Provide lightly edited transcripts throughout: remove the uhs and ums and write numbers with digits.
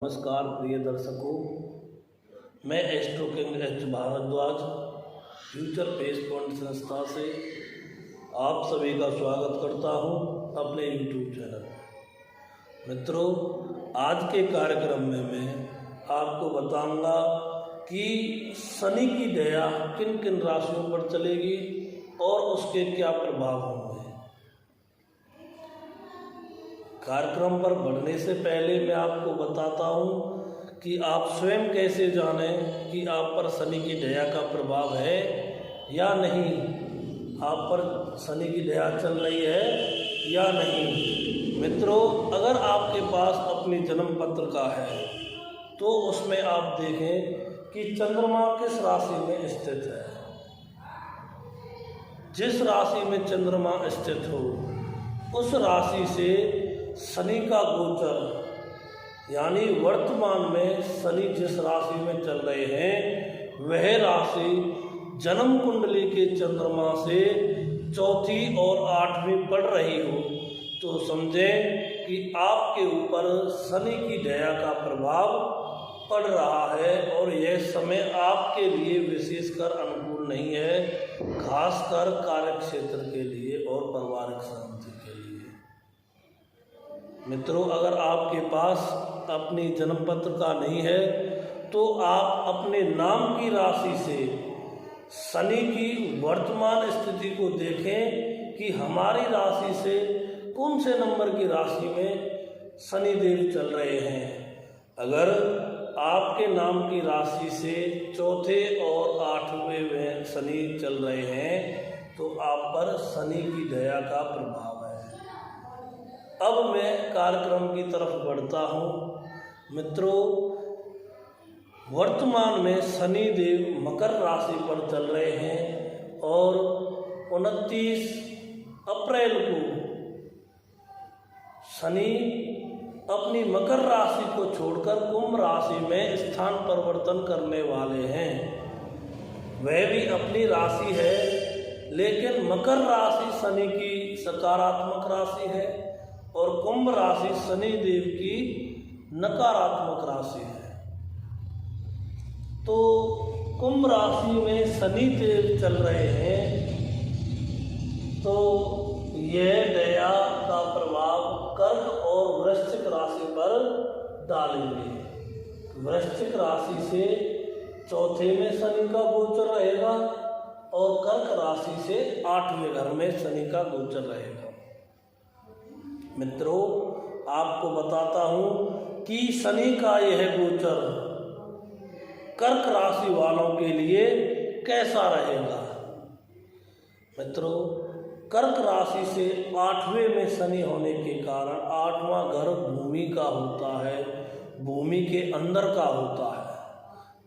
नमस्कार प्रिय दर्शकों, मैं astro king H Bharadwaj future pace point संस्था से आप सभी का स्वागत करता हूं अपने यूट्यूब चैनल। मित्रों, आज के कार्यक्रम में मैं आपको बताऊंगा कि शनि की दया किन किन राशियों पर चलेगी और उसके क्या प्रभाव होंगे। कार्यक्रम पर बढ़ने से पहले मैं आपको बताता हूँ कि आप स्वयं कैसे जानें कि आप पर शनि की दया का प्रभाव है या नहीं, आप पर शनि की दया चल रही है या नहीं। मित्रों, अगर आपके पास अपनी जन्म पत्र का है तो उसमें आप देखें कि चंद्रमा किस राशि में स्थित है। जिस राशि में चंद्रमा स्थित हो उस राशि से शनि का गोचर, यानी वर्तमान में शनि जिस राशि में चल रहे हैं वह राशि जन्म कुंडली के चंद्रमा से चौथी और आठवीं पड़ रही हो तो समझें कि आपके ऊपर शनि की दया का प्रभाव पड़ रहा है और यह समय आपके लिए विशेषकर अनुकूल नहीं है, खासकर कार्य क्षेत्र के लिए और पारिवारिक शांति के लिए। मित्रों, अगर आपके पास अपनी जन्म पत्र का नहीं है तो आप अपने नाम की राशि से शनि की वर्तमान स्थिति को देखें कि हमारी राशि से कौन से नंबर की राशि में शनि देव चल रहे हैं। अगर आपके नाम की राशि से चौथे और आठवें में शनि चल रहे हैं तो आप पर शनि की दया का प्रभाव है। अब मैं कार्यक्रम की तरफ बढ़ता हूँ। मित्रों, वर्तमान में शनि देव मकर राशि पर चल रहे हैं और 29 अप्रैल को शनि अपनी मकर राशि को छोड़कर कुंभ राशि में स्थान परिवर्तन करने वाले हैं। वह भी अपनी राशि है, लेकिन मकर राशि शनि की सकारात्मक राशि है और कुंभ राशि शनि देव की नकारात्मक राशि है। तो कुंभ राशि में शनि देव चल रहे हैं तो यह दया का प्रभाव कर्क और वृश्चिक राशि पर डालेंगे। वृश्चिक राशि से चौथे में शनि का गोचर रहेगा और कर्क राशि से 8वें घर में शनि का गोचर रहेगा। मित्रों, आपको बताता हूँ कि शनि का यह गोचर कर्क राशि वालों के लिए कैसा रहेगा। मित्रों, कर्क राशि से 8वें में शनि होने के कारण 8वां घर भूमि का होता है, भूमि के अंदर का होता है,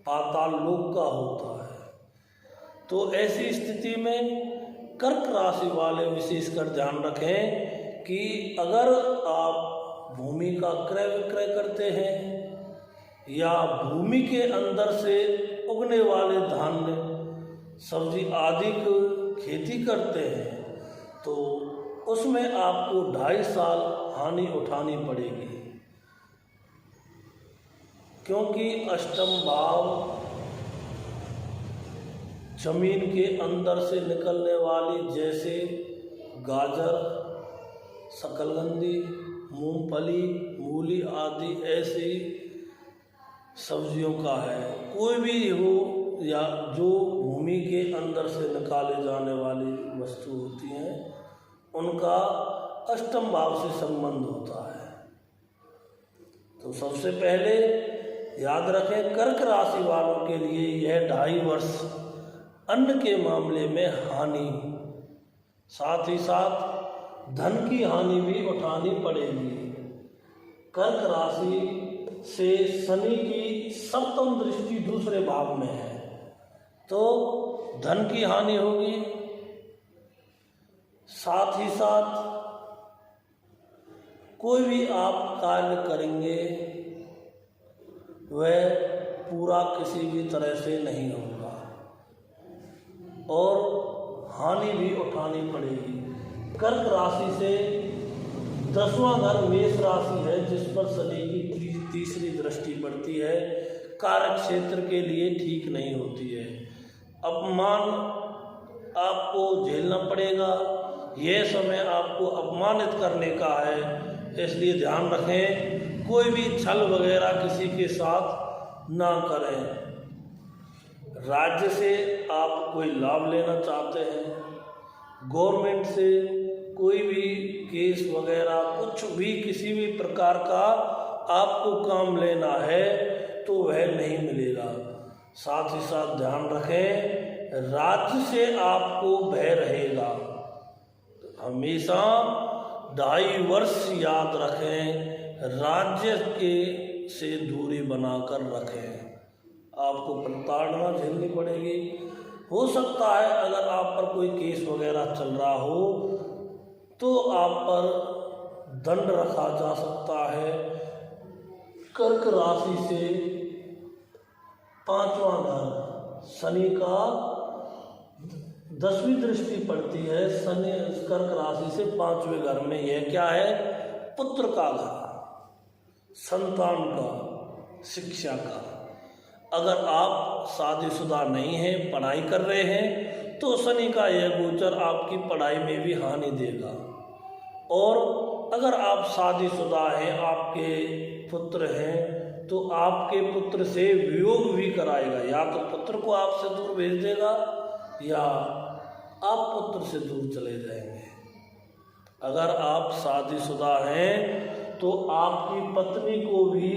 पाताल लोक का होता है। तो ऐसी स्थिति में कर्क राशि वाले विशेषकर ध्यान रखें कि अगर आप भूमि का क्रय विक्रय करते हैं या भूमि के अंदर से उगने वाले धान्य सब्जी आदि की खेती करते हैं तो उसमें आपको 2.5 साल हानि उठानी पड़ेगी, क्योंकि अष्टम भाव जमीन के अंदर से निकलने वाली जैसे गाजर, शकलकंदी, मूंगफली, मूली आदि ऐसी सब्जियों का है। कोई भी हो या जो भूमि के अंदर से निकाले जाने वाली वस्तु होती हैं उनका अष्टम भाव से संबंध होता है। तो सबसे पहले याद रखें, कर्क राशि वालों के लिए यह 2.5 वर्ष अन्न के मामले में हानि, साथ ही साथ धन की हानि भी उठानी पड़ेगी। कर्क राशि से शनि की सप्तम दृष्टि दूसरे भाव में है तो धन की हानि होगी, साथ ही साथ कोई भी आप कार्य करेंगे वह पूरा किसी भी तरह से नहीं होगा और हानि भी उठानी पड़ेगी। कर्क राशि से 10वां घर मेष राशि है जिस पर शनि की तीसरी दृष्टि पड़ती है, कार्य क्षेत्र के लिए ठीक नहीं होती है। अपमान आपको झेलना पड़ेगा, यह समय आपको अपमानित करने का है, इसलिए ध्यान रखें कोई भी छल वगैरह किसी के साथ ना करें। राज्य से आप कोई लाभ लेना चाहते हैं, गवर्नमेंट से कोई भी केस वगैरह कुछ भी किसी भी प्रकार का आपको काम लेना है तो वह नहीं मिलेगा। साथ ही साथ ध्यान रखें राज्य से आपको भय रहेगा। हमेशा 2.5 वर्ष याद रखें, राज्य के से दूरी बनाकर रखें। आपको प्रताड़ना झेलनी पड़ेगी। हो सकता है अगर आप पर कोई केस वगैरह चल रहा हो तो आप पर दंड रखा जा सकता है। कर्क राशि से 5वां घर, शनि का 10वीं दृष्टि पड़ती है। शनि कर्क राशि से 5वें घर में, यह क्या है? पुत्र का घर, संतान का, शिक्षा का। अगर आप शादीशुदा नहीं हैं, पढ़ाई कर रहे हैं, तो शनि का यह गोचर आपकी पढ़ाई में भी हानि देगा। और अगर आप शादीशुदा हैं, आपके पुत्र हैं, तो आपके पुत्र से वियोग भी कराएगा। या तो पुत्र को आपसे दूर भेज देगा या आप पुत्र से दूर चले जाएंगे। अगर आप शादीशुदा हैं तो आपकी पत्नी को भी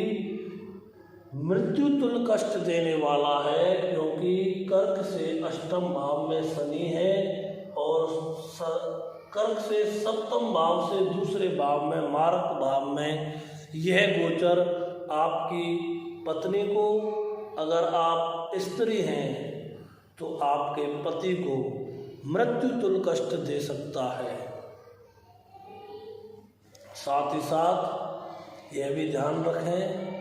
मृत्यु तुल्य कष्ट देने वाला है, क्योंकि कर्क से 8वें भाव में शनि है और कर्क से 7वें भाव से दूसरे भाव में, मारक भाव में यह गोचर आपकी पत्नी को, अगर आप स्त्री हैं तो आपके पति को मृत्यु तुल्य कष्ट दे सकता है। साथ ही साथ यह भी ध्यान रखें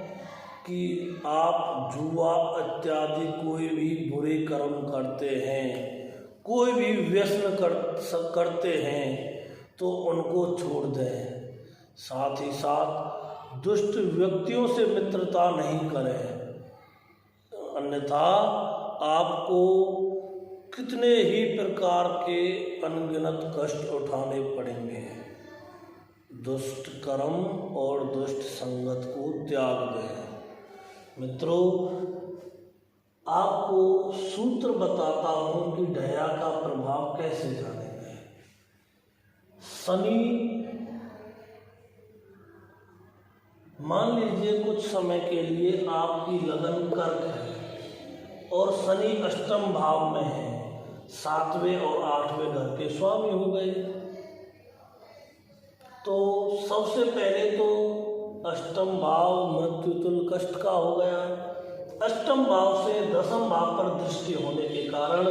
कि आप जुआ इत्यादि कोई भी बुरे कर्म करते हैं, कोई भी व्यसन करते हैं तो उनको छोड़ दें। साथ ही साथ दुष्ट व्यक्तियों से मित्रता नहीं करें, अन्यथा आपको कितने ही प्रकार के अनगिनत कष्ट उठाने पड़ेंगे। दुष्ट कर्म और दुष्ट संगत को त्याग दें। मित्रों, आपको सूत्र बताता हूं कि ढया का प्रभाव कैसे जानेंगे। शनि, मान लीजिए कुछ समय के लिए आपकी लगन कर्क है और शनि 8वें भाव में है, 7वें और 8वें घर के स्वामी हो गए, तो सबसे पहले तो 8वां भाव मृत्यु तुल्य कष्ट का हो गया। 8वें भाव से 10वें भाव पर दृष्टि होने के कारण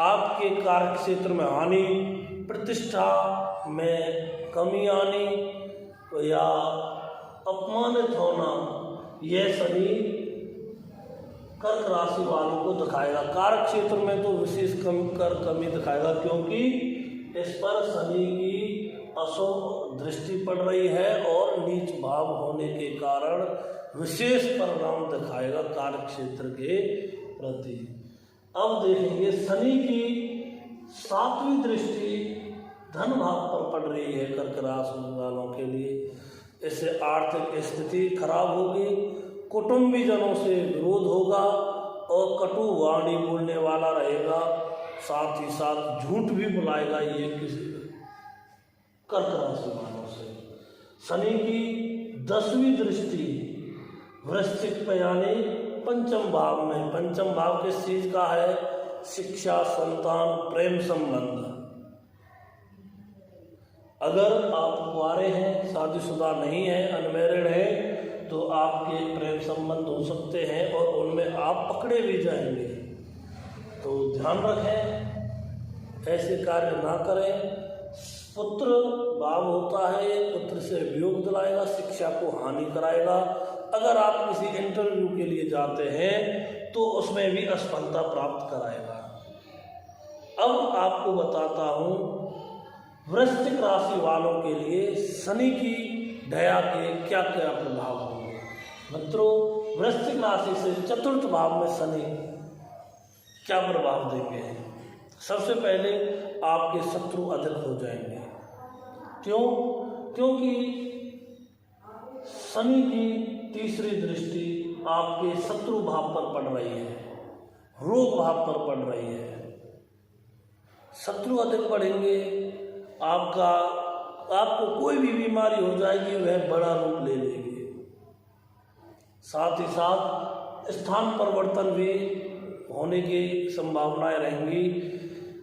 आपके कार्य क्षेत्र में हानि, प्रतिष्ठा में कमी आनी या अपमानित होना, यह शनि कर्क राशि वालों को दिखाएगा। कार्य क्षेत्र में तो विशेष कमी दिखाएगा, क्योंकि इस पर शनि की अशुभ दृष्टि पड़ रही है और नीच भाव होने के कारण विशेष परिणाम दिखाएगा कार्य क्षेत्र के प्रति। अब देखेंगे शनि की 7वीं दृष्टि धन भाव पर पड़ रही है कर्क राशि वालों के लिए। इससे आर्थिक स्थिति खराब होगी, कुटुंबी जनों से विरोध होगा और कटु वाणी बोलने वाला रहेगा, साथ ही साथ झूठ भी बुलाएगा ये किसी कर्क राशि वालों से। शनि की 10वीं दृष्टि वृश्चिक पे यानी 5वें भाव में, 5वें भाव किस चीज का है? शिक्षा, संतान, प्रेम संबंध। अगर आप कुंवारे हैं, शादीशुदा नहीं है, अनमैरिड है, तो आपके प्रेम संबंध हो सकते हैं और उनमें आप पकड़े भी जाएंगे। तो ध्यान रखें, ऐसे कार्य ना करें। पुत्र भाव होता है, पुत्र से वियोग दिलाएगा, शिक्षा को हानि कराएगा। अगर आप किसी इंटरव्यू के लिए जाते हैं तो उसमें भी असफलता प्राप्त कराएगा। अब आपको बताता हूँ वृश्चिक राशि वालों के लिए शनि की ढया के क्या क्या प्रभाव होंगे। मित्रों, वृश्चिक राशि से चतुर्थ भाव में शनि क्या प्रभाव देंगे? सबसे पहले आपके शत्रु अधिक हो जाएंगे। क्यों? क्योंकि शनि की तीसरी दृष्टि आपके शत्रु भाव पर पड़ रही है, रोग भाव पर पड़ रही है। शत्रु अधिक बढ़ेंगे, आपको कोई भी बीमारी हो जाएगी, वह बड़ा रूप ले लेगी। साथ ही साथ स्थान परिवर्तन भी होने की संभावनाएं रहेंगी,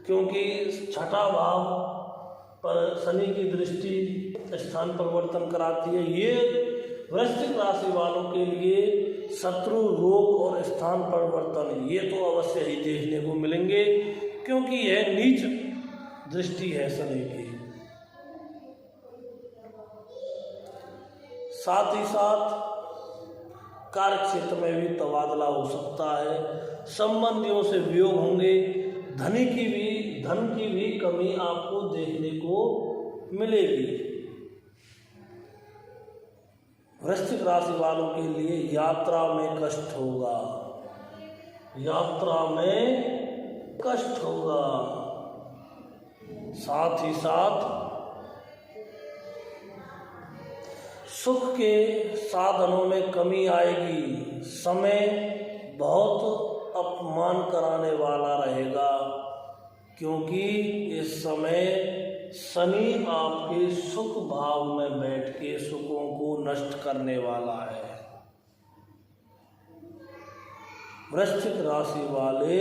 क्योंकि छठा भाव पर शनि की दृष्टि स्थान परिवर्तन कराती है। ये वृश्चिक राशि वालों के लिए शत्रु, रोग और स्थान परिवर्तन ये तो अवश्य ही देखने को मिलेंगे, क्योंकि यह नीच दृष्टि है शनि की। साथ ही साथ कार्य क्षेत्र में भी तबादला हो सकता है, संबंधियों से वियोग होंगे, धन की भी कमी आपको देखने को मिलेगी। वृश्चिक राशि वालों के लिए यात्रा में कष्ट होगा, साथ ही साथ सुख के साधनों में कमी आएगी। समय बहुत अपमान कराने वाला रहेगा, क्योंकि इस समय शनि आपके सुख भाव में बैठ के सुखों को नष्ट करने वाला है। वृश्चिक राशि वाले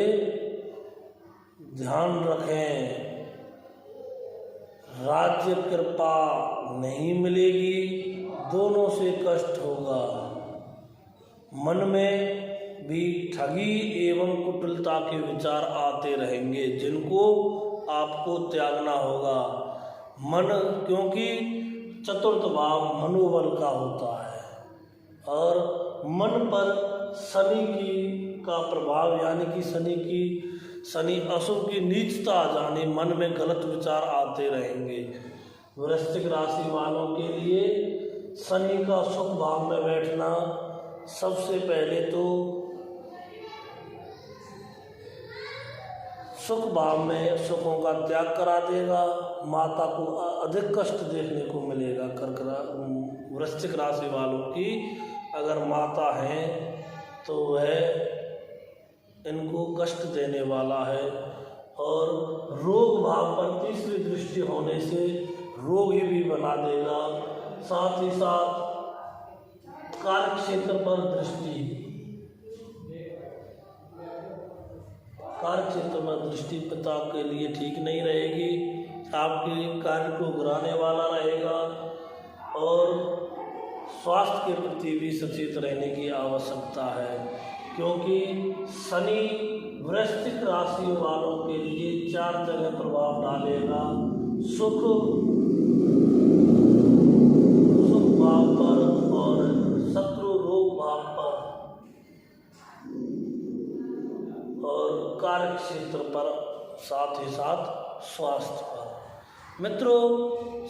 ध्यान रखें, राज्य कृपा नहीं मिलेगी, दोनों से कष्ट होगा। मन में भी ठगी एवं कुटिलता के विचार आते रहेंगे, जिनको आपको त्यागना होगा। क्योंकि चतुर्थ भाव मनोबल का होता है, और मन पर शनि का प्रभाव, यानी कि शनि अशुभ की नीचता आ जाने, मन में गलत विचार आते रहेंगे। वृश्चिक राशि वालों के लिए शनि का सुख भाव में बैठना सबसे पहले तो सुख भाव में सुखों का त्याग करा देगा। माता को अधिक कष्ट देखने को मिलेगा। वृश्चिक राशि वालों की अगर माता हैं तो वह इनको कष्ट देने वाला है, और रोग भाव पर तीसरी दृष्टि होने से रोगी भी बना देगा। साथ ही साथ कार्य क्षेत्र पर दृष्टि पिता के लिए ठीक नहीं रहेगी, आपके कार्य को गिराने वाला रहेगा, और स्वास्थ्य के प्रति भी सचेत रहने की आवश्यकता है, क्योंकि शनि वृश्चिक राशि वालों के लिए 4 जगह प्रभाव डालेगा। सुख भाव पर और शत्रु रोग भाव पर और कार्य क्षेत्र पर, साथ ही साथ स्वास्थ्य पर। मित्रों,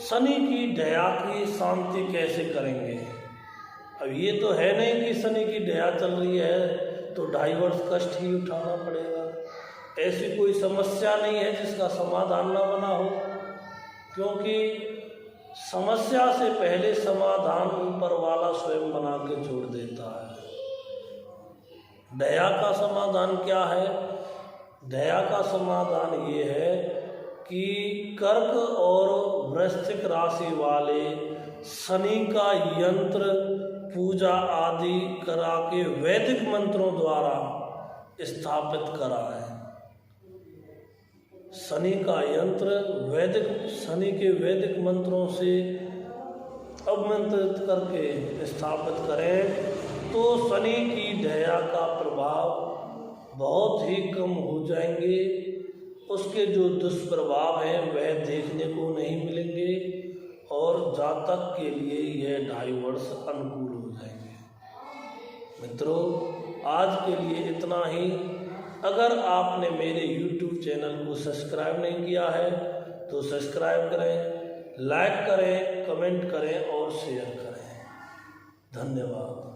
शनि की दया की शांति कैसे करेंगे? अब ये तो है नहीं कि शनि की दया चल रही है तो 2.5 वर्ष कष्ट ही उठाना पड़ेगा। ऐसी कोई समस्या नहीं है जिसका समाधान ना बना हो, क्योंकि समस्या से पहले समाधान ऊपर वाला स्वयं बना के छोड़ देता है। दया का समाधान क्या है? दया का समाधान ये है कि कर्क और वृश्चिक राशि वाले शनि का यंत्र, पूजा आदि करा के वैदिक मंत्रों द्वारा स्थापित कराएं। शनि का यंत्र शनि के वैदिक मंत्रों से अवमंत्रित करके स्थापित करें तो शनि की दया का प्रभाव बहुत ही कम हो जाएंगे। उसके जो दुष्प्रभाव हैं वह देखने को नहीं मिलेंगे, और जातक के लिए यह 2.5 वर्ष अनुकूल हो जाएंगे। मित्रों, आज के लिए इतना ही। अगर आपने मेरे YouTube चैनल को सब्सक्राइब नहीं किया है तो सब्सक्राइब करें, लाइक करें, कमेंट करें और शेयर करें। धन्यवाद।